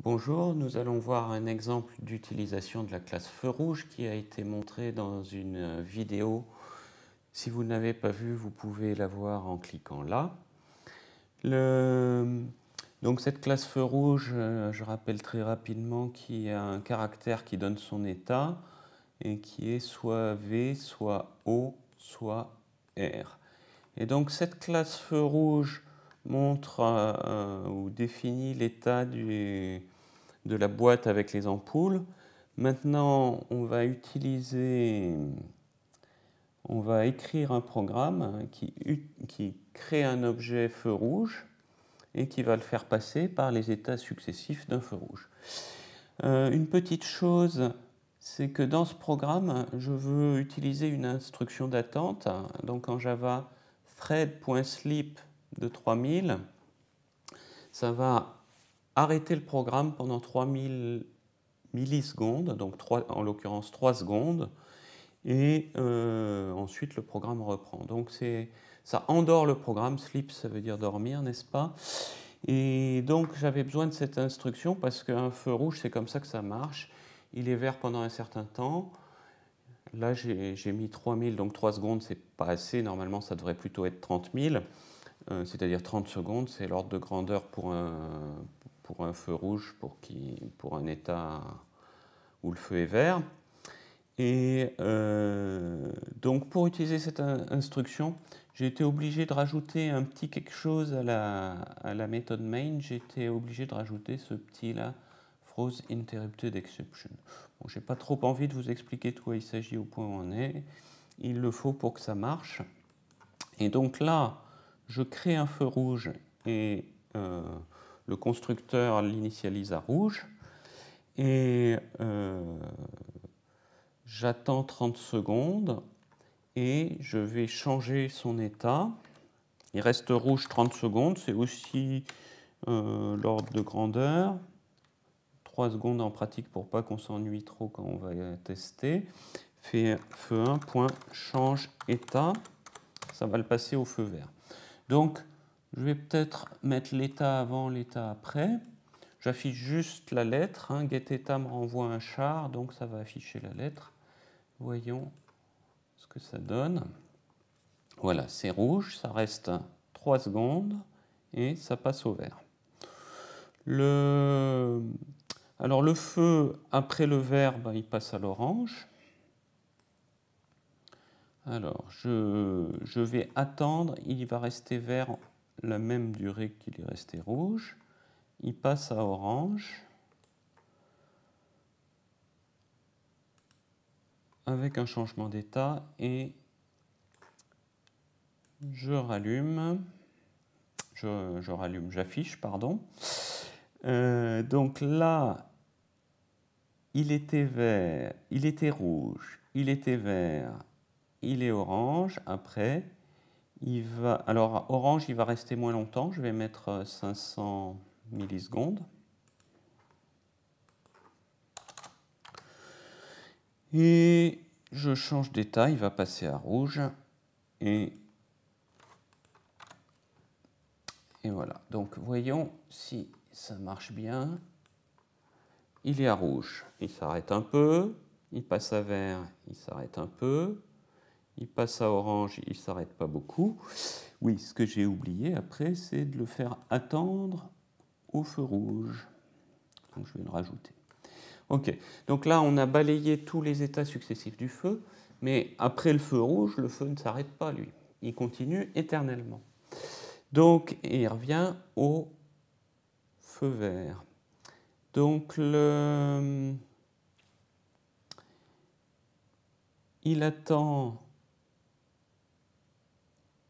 Bonjour, nous allons voir un exemple d'utilisation de la classe feu rouge qui a été montré dans une vidéo. Si vous ne l'avez pas vue, vous pouvez la voir en cliquant là. Donc cette classe feu rouge, je rappelle très rapidement qu'il y a un caractère qui donne son état et qui est soit V, soit O, soit R. Et donc cette classe feu rouge montre ou définit l'état de la boîte avec les ampoules. Maintenant, on va écrire un programme qui crée un objet feu rouge et qui va le faire passer par les états successifs d'un feu rouge. Une petite chose, c'est que dans ce programme, je veux utiliser une instruction d'attente. Donc en Java, thread.sleep de 3000, ça va arrêter le programme pendant 3000 millisecondes, donc en l'occurrence 3 secondes, et ensuite le programme reprend. Donc ça endort le programme, sleep ça veut dire dormir, n'est-ce pas? Et donc j'avais besoin de cette instruction parce qu'un feu rouge c'est comme ça que ça marche, il est vert pendant un certain temps. Là j'ai mis 3000, donc 3 secondes c'est pas assez, normalement ça devrait plutôt être 30 000, c'est-à-dire 30 secondes, c'est l'ordre de grandeur pour un feu rouge, pour un état où le feu est vert. Et donc pour utiliser cette instruction, j'ai été obligé de rajouter un petit quelque chose à la méthode main. J'ai été obligé de rajouter ce petit là, throws interrupted exception. Bon, j'ai pas trop envie de vous expliquer de quoi il s'agit au point où on est. Il le faut pour que ça marche. Et donc là, je crée un feu rouge et le constructeur l'initialise à rouge. Et j'attends 30 secondes et je vais changer son état. Il reste rouge 30 secondes, c'est aussi l'ordre de grandeur. 3 secondes en pratique pour pas qu'on s'ennuie trop quand on va tester. Feu 1.change état, ça va le passer au feu vert. Donc je vais peut-être mettre l'état avant, l'état après. J'affiche juste la lettre, getEtat me renvoie un char, donc ça va afficher la lettre. Voyons ce que ça donne. Voilà, c'est rouge, ça reste 3 secondes et ça passe au vert. Alors le feu, après le vert, il passe à l'orange. Alors je vais attendre, il va rester vert la même durée qu'il est resté rouge. Il passe à orange avec un changement d'état et j'affiche, pardon. Donc là, il était vert, il était rouge, il était vert, il est orange. Après, alors orange, il va rester moins longtemps. Je vais mettre 500 millisecondes. Et je change d'état, il va passer à rouge. Et voilà. Donc voyons si ça marche bien. Il est à rouge, il s'arrête un peu. Il passe à vert, il s'arrête un peu. Il passe à orange, il ne s'arrête pas beaucoup. Oui, ce que j'ai oublié après, c'est de le faire attendre au feu rouge. Donc je vais le rajouter. Ok, donc là on a balayé tous les états successifs du feu, mais après le feu rouge, le feu ne s'arrête pas lui. Il continue éternellement. Donc il revient au feu vert. Donc il attend,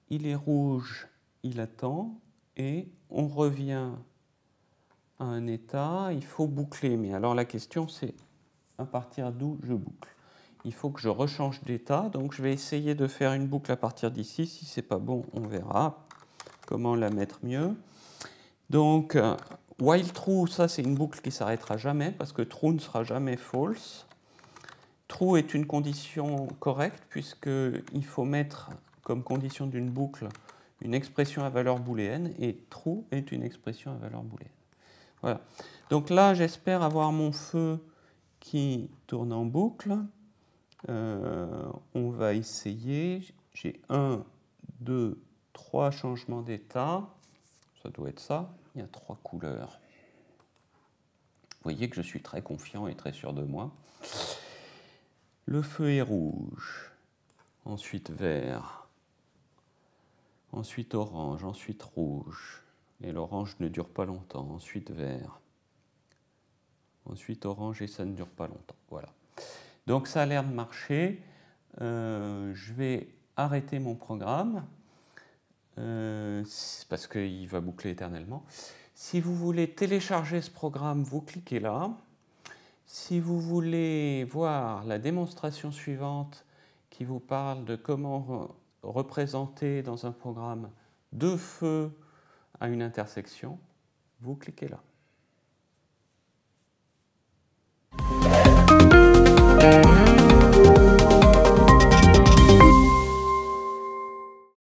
il est rouge, il attend, et on revient à un état, il faut boucler. Mais alors la question c'est à partir d'où je boucle. Il faut que je rechange d'état, donc je vais essayer de faire une boucle à partir d'ici. Si c'est pas bon, on verra comment la mettre mieux. Donc while true, ça c'est une boucle qui s'arrêtera jamais parce que true ne sera jamais false. True est une condition correcte puisqu'il faut mettre comme condition d'une boucle une expression à valeur booléenne et true est une expression à valeur booléenne. Voilà. Donc là, j'espère avoir mon feu qui tourne en boucle. On va essayer. J'ai 1, 2, 3 changements d'état. Ça doit être ça. Il y a 3 couleurs. Vous voyez que je suis très confiant et très sûr de moi. Le feu est rouge, ensuite vert, ensuite orange, ensuite rouge. Et l'orange ne dure pas longtemps. Ensuite vert, ensuite orange et ça ne dure pas longtemps. Voilà. Donc ça a l'air de marcher. Je vais arrêter mon programme parce qu'il va boucler éternellement. Si vous voulez télécharger ce programme, vous cliquez là. Si vous voulez voir la démonstration suivante qui vous parle de comment représenter dans un programme deux feux à une intersection, vous cliquez là.